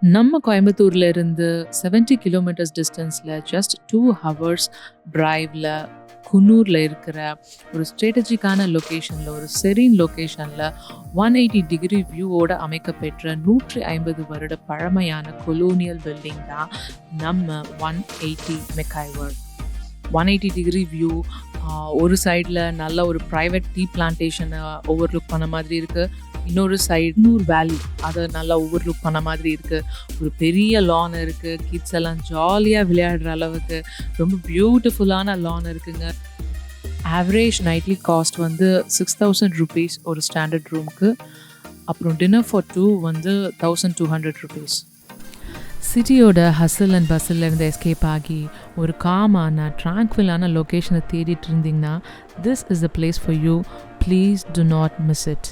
நம்ம கோயம்புத்தூர்ல இருந்து 70 கிலோமீட்டர்ஸ் டிஸ்டன்ஸ்ல ஜஸ்ட் 2 ஹவர்ஸ் டிரைவ்ல குன்னூர்ல இருக்கிற ஒரு ஸ்ட்ராட்டஜிக்கான லொகேஷன்ல, ஒரு செரீன் லொகேஷன்ல 180 டிகிரி வியூவோட அமைக்கப்பெற்ற 150 வருட பழமையான கொலோனியல் பில்டிங் தான் நம்ம 180 மெக்கைவர். 180 டிகிரி வியூ, ஒரு சைடில் நல்ல ஒரு ப்ரைவேட் டீ பிளான்டேஷனை ஓவர்லுக் பண்ண மாதிரி இருக்குது. இன்னொரு சைடு குன்னூர் வேலி அதை நல்லா ஓவர்லுக் பண்ண மாதிரி இருக்குது. ஒரு பெரிய லான் இருக்குது. கிட்ஸ் எல்லாம் ஜாலியாக விளையாடுற அளவுக்கு ரொம்ப பியூட்டிஃபுல்லான லான் இருக்குங்க. ஆவரேஜ் நைட்லி காஸ்ட் வந்து 6,000 ருபீஸ் ஒரு ஸ்டாண்டர்ட் ரூமுக்கு. அப்புறம் டின்னர் ஃபார் 2 வந்து 1,200 ருபீஸ். சிட்டியோட ஹசில் அண்ட் பஸ்ஸில் இருந்து எஸ்கேப் ஆகி ஒரு காமான ட்ராங்க்வில்லான லொக்கேஷனை தேடிட்டு இருந்தீங்கன்னா, this is the place for you. Please to not miss it.